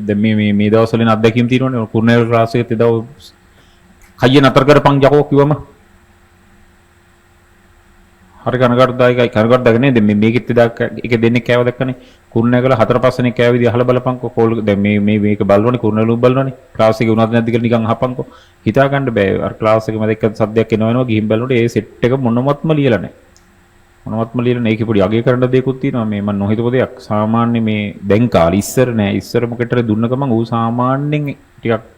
දැන් මේ දවස්වල අත්දැකීම් තියෙනවනේ කුරුණෑගල ක්ලාස් එකේ තේදව කයිය නතර කරපන් යකෝ කිව්වම හරි කනගාටුදායකයි කනගාටුදායක නේද මේකෙත් එක දෙන්නෙක් කෑව දැක්කනේ කුරුණෑගල 4-5 දෙනෙක් කෑව විදිහ අහලා බලපන්කෝ කෝල් දැන් මේක බලනවනේ කුරුණෑගල බලනවනේ ක්ලාස් එකේ උනත් නැද්ද කියලා නිකන් අහපන්කෝ හිතා ගන්න බෑ අර ක්ලාස් එකේ මම එක්ක සද්දයක් එනවා ගිහින් බලනකොට ඒ සෙට් එක මොනවත්ම ලියලා නැහැ ඒකේ පොඩි අගය කරන්න දෙයක්ත් තියෙනවා මේ මම නොහිතපු දෙයක් සාමාන්‍ය මේ දැන් කාලේ ඉස්සර මොකටද දුන්න ගමන් ඌ සාමාන්‍යයෙන් ටිකක්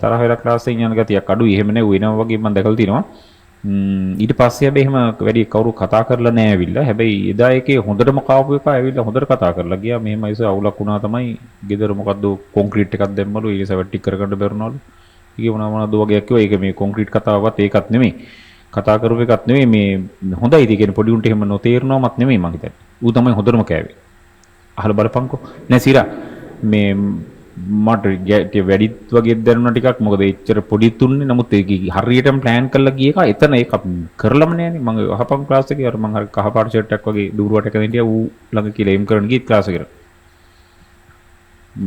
තරහ වෙලා ක්ලාස් එකෙන් යන ගතියක් අඩුයි එහෙම නේ ඌ එනවා වගේ මම දැකලා තියෙනවා ඊට පස්සේ හැබැයි එහෙම වැඩි කවුරු කතා කරලා නැහැ ඇවිල්ලා. හැබැයි එදා එකේ හොඳටම කාපු එක ඇවිල්ලා හොඳට කතා කරලා ගියා. මෙහෙම ඉස අවුලක් වුණා තමයි. ගෙදර මොකද්ද කොන්ක්‍රීට් එකක් දැම්මලු. ඊට පස්සේ ටික කරගන්න බැරුණාලු. ඊගේ මොනවද වගේක් කිව්වා. ඒක මේ කොන්ක්‍රීට් කතාවවත් ඒකත් නෙමෙයි. කතා කරපු එකත් නෙමෙයි මේ හොඳයි ඉතින් කියන්නේ පොඩි උන්ට එහෙම නොතේරනවමත් නෙමෙයි මං හිතන්නේ. ඌ තමයි හොඳටම කෑවේ. අහලා බලපන්කෝ. නෑ සිරා මේ මට වැඩිත් වගේ දැනුණා ටිකක් මොකද එච්චර පොඩි තුන්නේ නමුත් ඒක හරියටම ප්ලෑන් කරලා ගිය එක එතන ඒක කරලම නෑනේ මම අහපන් ක්ලාස් එකේ අර මම හරි කහපාට ෂර්ට් එකක් වගේ දුරුවට එකකින් හිටියා ඌ ළඟ කියලා එම් කරන්න ගියත් ක්ලාස් එකට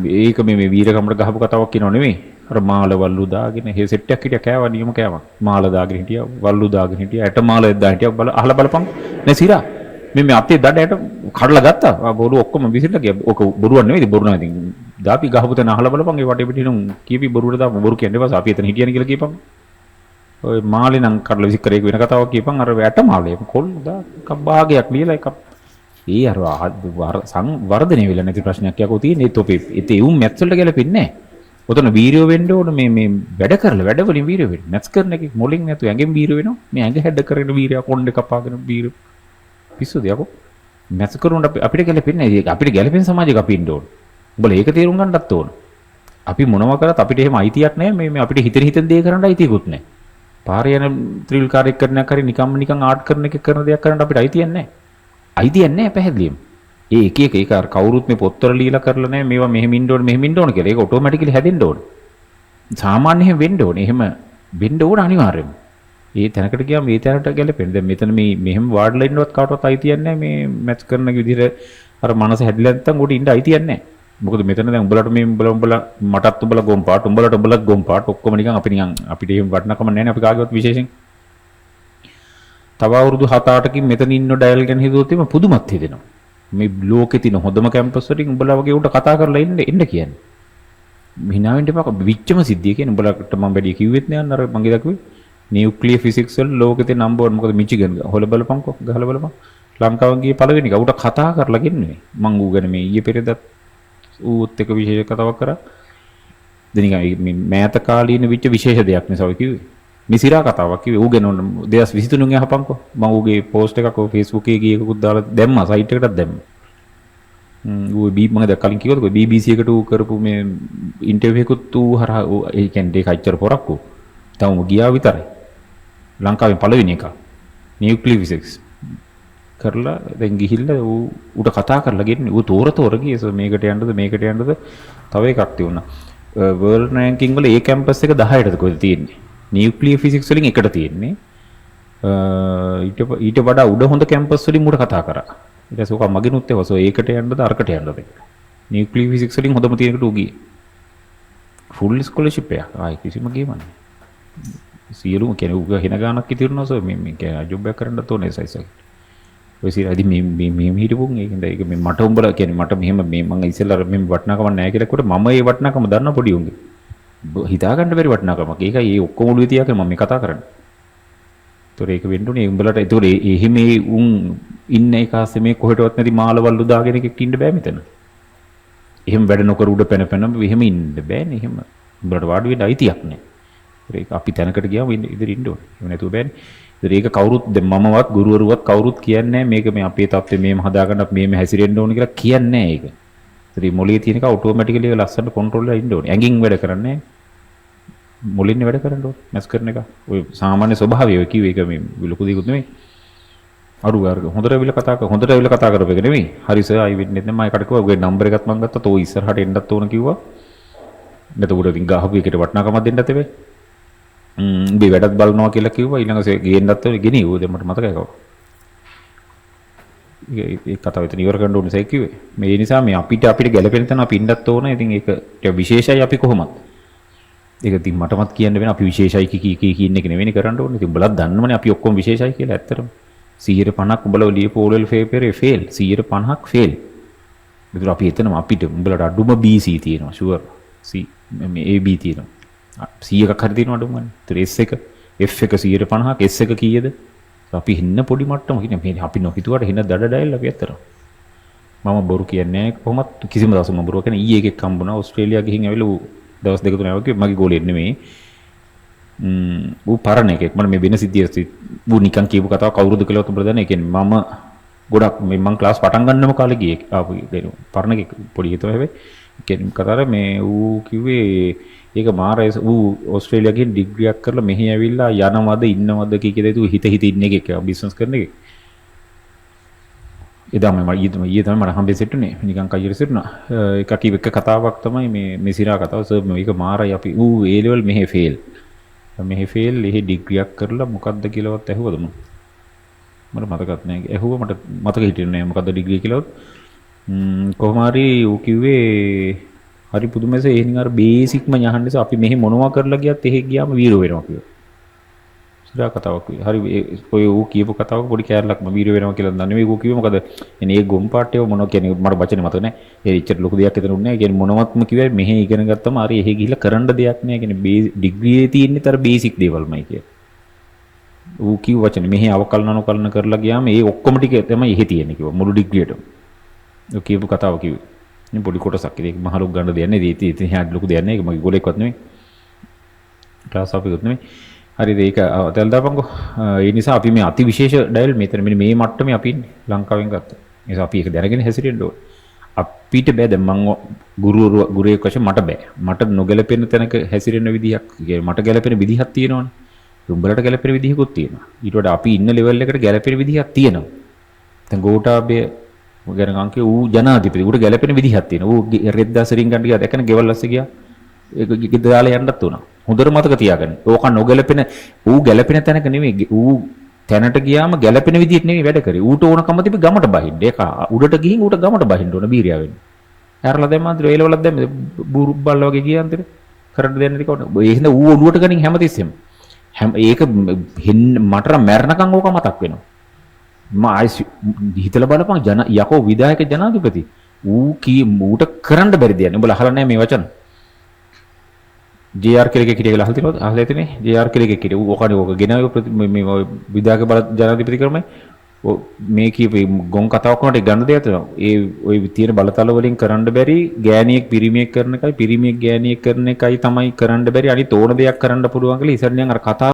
මේක මේ වීරකමර ගහපු කතාවක් කියනව නෙමෙයි අර මාළ වල්ලු දාගෙන හේ සෙට් එකක් හිටියා කෑවා නියම කෑවා මාළ දාගෙන හිටියා වල්ලු දාගෙන හිටියා ඇට මාළ දාගෙන හිටියා බල අහලා බලපන් නේ සිරා මේ අතේ දඩයට කඩලා ගත්තා බොරු ඔක්කොම විසිරලා ගියා ඕක බොරුවක් නෙමෙයි බොරු නෙමෙයි ඉතින් දාපි ගහපු තැන අහලා බලපන් ඒ වටේ පිටිනුම් කීපි බොරුවට දාපු බොරු කියන්නේ ඊපස්සේ අපි එතන හිටියන කියලා කියපන් ඔය මාළේ නම් කඩලා විසික් කරේ වෙන කතාවක් කියපන් අර වැට මාළේ කොල්ල දා එකක් භාගයක් ලියලා එකක් ඒ අර වර්ධනය වෙලා නැති ප්‍රශ්නයක් යකෝ තියෙන්නේ ඒත් ඔපේ ඒත් උන් මැත්ස් වලට ගැලපෙන්නේ නැහැ ඔතන වීරියෝ වෙන්න ඕන මේ වැඩ කරලා වැඩ වලින් වීරියෝ වෙන්න මැත්ස් කරන එකේ මොලින් නැතු ඇඟෙන් වීරියෝ වෙනවා මේ ඇඟ හැඩ කරගෙන වීරියා කොණ්ඩ කපාගෙන වීරියෝ පිස්සුද යකෝ මැත්ස් කරුණ අපිට ගැලපෙන්නේ නැහැ අපිට ගැලපෙන සමාජයක අපි ඉන්න ඕන උඹලා ඒක තේරුම් ගන්නත් ඕන අපි මොනවා කරත් අපිට එහෙම අයිතියක් නැහැ මේ අපිට හිතෙන් දේ කරන්න අයිතියකුත් නැහැ පාරේ යන ත්‍රිල් කාර්යයක් කරනක් හරි නිකන් ආර්ට් කරන එක කරන දෙයක් කරන්න අපිට අයිතියක් නැහැ පැහැදිලිවම ඒ එක ඒක අර කවුරුත් මේ පොත්වල ලියලා කරලා නැහැ මේවා මෙහෙම ඉන්න ඕන කියලා ඒක ඔටෝමැටිකලි හැදෙන්න ඕන සාමාන්‍යයෙන් වෙන්න ඕනේ එහෙම වෙන්න ඕන අනිවාර්යයෙන්ම ඒ තැනකට ගියාම මේ තැනට ගැලපෙන්නේ දැන් මෙතන මෙහෙම වාඩිලා ඉන්නවත් කාටවත් අයිතියක් නැහැ මේ මැච් කරන විදිහට අර මනස හැදිලා නැත්තම් උඩ ඉන්න අයිතියක් නැහැ මොකද මෙතන දැන් උඹලට මේ උඹලා මටත් උඹලා ගොම් පාට උඹලත් ගොම් පාට ඔක්කොම නිකන් අපි නිකන් අපිට එහෙම වටනකම නැහැ නේ අපි කාගේවත් විශේෂයෙන් තව අවුරුදු 7-8කින් මෙතන ඉන්න ඩයල් ගැන හිතුවොත් එimhe පුදුමත් හිතෙනවා මේ ලෝකේ තියෙන හොඳම කැම්පස් වලින් උඹලා වගේ උඩ කතා කරලා එන්න කියන්නේ හිනාවෙන්න එපා විච්චම සිද්ධිය කියන්නේ උඹලට මම වැඩි කිව්වෙත් නෑ අර මගේ දකුවේ නියුක්ලියර් ෆිසික්ස් වල ලෝකේ තියෙන නම්බර් 1 මොකද මිචිගන් හොල බලපන්කෝ ගහලා බලපන් ලංකාවෙන් ගියේ පළවෙනි එක උට කතා කරලා ගෙන්නේ මං ඌ ගැන මේ ඊයේ පෙරේදත් ඌත් එක විශේෂ කතාවක් කරා දෙනිකන් මේ මෑත කාලීන විච්ච විශේෂ දෙයක් නිසා ඔය කිව්වේ මිසිරා කතාවක් කිව්වේ ඌ ගැන 2023 යහපන්කෝ මම ඌගේ පෝස්ට් එකක් ඔය Facebook එකේ ගියකකුත් දාලා දැම්මා සයිට් එකටත් දැම්මා ඌ මම දැන් කලින් කිව්වද ඔය BBC එකට ඌ කරපු මේ ඉන්ටර්විව් එකකුත් ඌ හරහා ඒ කියන්නේ ඒක අච්චර පොරක් ඌ තාම ගියා විතරයි ලංකාවේ පළවෙනි එක නියුක්ලියර් ෆිසික්ස් කරලා දැන් ගිහිල්ලා ඌට කතා කරලා ගෙන්නේ ඌ තෝර ගියේ මේකට යන්නද තව එකක් තියුණා වර්ල්ඩ් රෑන්කින් වල ඒ කැම්පස් එක 10ටද කොහෙද තියෙන්නේ නියුක්ලියර් ෆිසික්ස් වලින් එකට තියෙන්නේ ඊට වඩා උඩ හොඳ කැම්පස් වලින් ඌට කතා කරා ඊට පස්සේ ඔක මගෙනුත් ඒවසෝ ඒකට යන්නද අරකට යන්නද නියුක්ලියර් ෆිසික්ස් වලින් හොඳම තියෙනකට ඌ ගියේ ෆුල් ස්කෝලර්ෂිප් එක ආයි කිසිම ගේමක් නැහැ සියලුම කෙනෙක් උග හින ගානක් ඉතිරනවා සෝ මේ කියන්නේ ජොබ් එකක් කරන්නත් ඕනේ සයිස් එක. ඔය සිරාදි මේ හිටපුන් ඒකෙන්ද ඒක මේ මට උඹලා කියන්නේ මට මෙහෙම මේ මම ඉස්සෙල්ලා මේ වටනකම නැහැ කියලා කොට මම ඒ වටනකම දන්න පොඩි උන්ගේ. හිතා ගන්න බැරි වටනකමක්. ඒකයි ඒ ඔක්කොම ඔළුවේ තියාගෙන මම මේ කතා කරන්නේ. ඒතොර ඒක වෙන්න උනේ උඹලට ඒතොර එහෙම උන් ඉන්න එකase මේ කොහෙටවත් නැති මාළවල්ලු දාගෙන එකෙක් ඉන්න බෑ මෙතන. එහෙම වැඩ නොකර උඩ පැන එහෙම ඉන්න බෑනේ එහෙම. උඹලට වාඩි වෙන්න අයිතියක් නැහැ. ඒක අපි තැනකට ගියාම ඉදිරි ඉන්න ඕනේ. එහෙම නැතුව බෑනේ. ඉතින් ඒක කවුරුත් දැන් මමවත් ගුරුවරුවත් කවුරුත් කියන්නේ මේක මේ අපේ තත්ත්වය මේම හදාගන්න අපි මේම හැසිරෙන්න ඕනේ කියලා කියන්නේ නැහැ ඒක. ඉතින් මොළේ තියෙන එක ඔටෝමැටිකලි ලස්සනට කන්ට්‍රෝල් වෙලා ඉන්න ඕනේ. ඇඟින් වැඩ කරන්නේ මොළෙන් වැඩ කරන්න ඕනේ. මැස් කරන එක. ඔය සාමාන්‍ය ස්වභාවය ඔය කිව්වේ ඒක මේ ලොකු දෙයක්වත් නෙමෙයි. අරු හොඳට ඇවිල්ලා කතා කරපු එක නෙමෙයි. හරි සර් ආයි වෙන්නේ නැහැ. මම ඒකට කිව්වා ඔගේ නම්බර් එකත් මම ගත්තා. තෝ ඉස්සරහට එන්නත් ඕන කිව්වා. නැතකොට ඉතින් ගහපු එකට වටනකමක් දෙන්නත් එපේ. උඹේ වැඩත් බලනවා කියලා කිව්වා ඊළඟට ගේන්නත් ඕනේ ගෙනියුවා දැන් මට මතකයි කව. ඒ කතාව එතන ඉවර කරන්න ඕනේ කිව්වේ. මේ නිසා මේ අපිට ගැළපෙන තැන අපි ඉන්නත් ඕන. ඉතින් ඒක විශේෂයි අපි කොහොමත්. ඒක ඉතින් මටමත් කියන්න වෙන අපි විශේෂයි කියන එක නෙවෙයි කරන්න ඕනේ. ඉතින් උඹලා දන්නවනේ අපි ඔක්කොම විශේෂයි කියලා ඇත්තටම. 150ක් උඹලා ලියපු ඕලෙල් පේපරේ ෆේල්. 150ක් ෆේල්. ඒතර අපි එතනම අපිට උඹලට අඩුම BC තියෙනවා ෂුවර්. C මේ AB තියෙනවා. 100ක් හරි තියෙනවා අඩුම ගන්න. ඒතර S එක F එක 150ක් S එක කීයද? අපි හින්න පොඩි මට්ටම කියන්නේ මේ අපි නොහිතුවට හින්න දඩ ඩයල් අපි ඇත්තට. මම බොරු කියන්නේ නැහැ කොහොමත් කිසිම දවසක මම බොරු කියන්නේ ඊයේ එකෙක් හම්බුණා ඕස්ට්‍රේලියාව ගිහින් ඇවිල්ලා දවස් දෙක තුනක් වගේ මගේ ගෝලෙ නෙමෙයි. ඌ පරණ එකෙක් මම මේ වෙන සිද්ධිය ඌ නිකන් කියපු කතාව කවුරුද කියලා උඹලා දන්නේ. ඒ කියන්නේ මම ගොඩක් මම ක්ලාස් පටන් ගන්නම කාලේ ගියේ ආපු පරණ එකෙක් පොඩි හිතුවා හැබැයි. ඒ කියන්නේ කතාවේ මේ ඌ කිව්වේ ඒක මාරයිස් ඌ ඕස්ට්‍රේලියාව ගිහින් ඩිග්‍රියක් කරලා මෙහි ඇවිල්ලා යනවද ඉන්නවද කීකද ඌ හිත ඉන්න එකෙක් බිස්නස් කරන එකෙක්. එදා මම ඊයේ තමයි මට හම්බෙසෙට්ටුනේ නිකන් කයියට සිටුණා. ඒක කිව්ව එක කතාවක් තමයි මේ සිරා කතාව. සර් මේක මාරයි අපි ඌ A level මෙහෙ ෆේල්. මෙහෙ ෆේල් එහෙ ඩිග්‍රියක් කරලා මොකද්ද කියලාවත් ඇහුවද මම මතකත් නැහැ. ඇහුවා මට මතක හිටින්නේ නැහැ මොකද්ද ඩිග්‍රිය කියලාවත්. කොහොම හරි ඌ කිව්වේ හරි පුදුමයිස එහෙනම් අර බේසික්ම යහන්න නිසා අපි මෙහෙ මොනවා කරලා ගියත් එහෙ ගියාම වීරෝ වෙනවා කිව්වා. සිරා කතාවක් කිව්වා. හරි ඔය ඌ කියපු කතාවක පොඩි කෑල්ලක්ම වීරෝ වෙනවා කියලා දන්නේ නෙවෙයි ඌ කිව්වේ මොකද එනේ ඒ ගොම් පාටේව මොනවා කියන්නේ මට වචනේ මතක නැහැ. ඒ ඉච්චර ලොකු දෙයක් හිතන්න උන්නේ නැහැ. කියන්නේ මොනවත්ම කිව්වේ මෙහෙ ඉගෙන ගත්තම හරි එහෙ ගිහිල්ලා කරන්න දෙයක් නැහැ. කියන්නේ ඩිග්‍රියේ තියෙන්නේ තර බේසික් දේවල්මයි කිය. ඌ කිව්ව වචනේ මෙහෙ අවකලන අනුකලන කරලා ගියාම ඒ ඔක්කොම ටික තමයි එහෙ තියෙන්නේ කිව්වා මුළු ඩිග්‍රියටම. ඌ කියපු කතාව කිව්වේ. මේ පොඩි කොටසක් ඒක මහ ලොකු ගන්න දෙයක් නෙවෙයි. ඉතින් එහාට ලොකු දෙයක් නෙවෙයි. ඒක මගේ ගෝලෙක්වත් නෙවෙයි. ක්ලාස් අපිකුත් නෙවෙයි. හරිද ඒක තෙල් දාපන්කෝ. ඒ නිසා අපි මේ අති විශේෂ ඩයල් මෙතන මේ මට්ටමේ අපි ඉන්නේ ලංකාවෙන් ගත්තා. ඒ නිසා අපි ඒක දැනගෙන හැසිරෙන්න ඕනේ. අපිට බෑ දැන් මම ගුරුවරයෙක් වශයෙන් මට බෑ. මට නොගැලපෙන තැනක හැසිරෙන විදිහක් මට ගැලපෙන විදිහක් තියෙනවනේ. උඹලට ගැලපෙන විදිහකුත් තියෙනවා. ඊට වඩා අපි ඉන්න ලෙවල් එකට ගැලපෙන විදිහක් තියෙනවා. දැන් ගෝඨාභය ගැන අංකේ ඌ ජනාධිපති ඌට ගැලපෙන විදිහක් තියෙනවා. ඌ රෙද්දා සරින් ගන්න ගියා දැකන ගෙවල් ඇස්සේ ගියා. ඒක දාලා යන්නත් උනා. හොඳට මතක තියාගන්න. ඕක නොගැලපෙන ඌ ගැලපෙන තැනක නෙමෙයි. ඌ තැනට ගියාම ගැලපෙන විදිහට නෙමෙයි වැඩ කරේ. ඌට ඕනකම තිබි ගමට බහින්න. ඒක උඩට ගිහින් ඌට ගමට බහින්න ඕන බීරියා වෙන්න. ඇරලා දැම්මා අන්තිර වේලවලක් දැම්මේ බුරු බල්ල වගේ ගියා අන්තිර. කරන්න දෙන්න ටික උඩ. ඒ හින්දා ඌ ඔළුවට ගනින් හැමතිස්සෙම. ඒක මට මැරණකම් ඕක මතක් වෙනවා. මම හිතලා බලපන් යකෝ විධායක ජනාධිපති ඌට කරන්න බැරි දෙයක් නේ. උඹලා අහලා නැහැ මේ වචන. JR කියලා එකෙක් හිටිය කියලා අහලා තියෙනවද? අහලා තියෙන්නේ. JR කියලා එකෙක් හිටිය. ඌ ඔකනේ ඕක ගෙනාවේ මේ විධායක බල ජනාධිපති ක්‍රමයි. මේ කීපේ ගොන් කතාවක් වුණාට ගන්න දෙයක් තියෙනවා. ඒ ওই තියෙන බලතල වලින් කරන්න බැරි ගෑණියෙක් පිරිමියෙක් කරන එකයි පිරිමියෙක් ගෑණියෙක් කරන එකයි තමයි කරන්න බැරි. අනිත් ඕන දෙයක් කරන්න පුළුවන් කියලා ඉතින් අර කතාව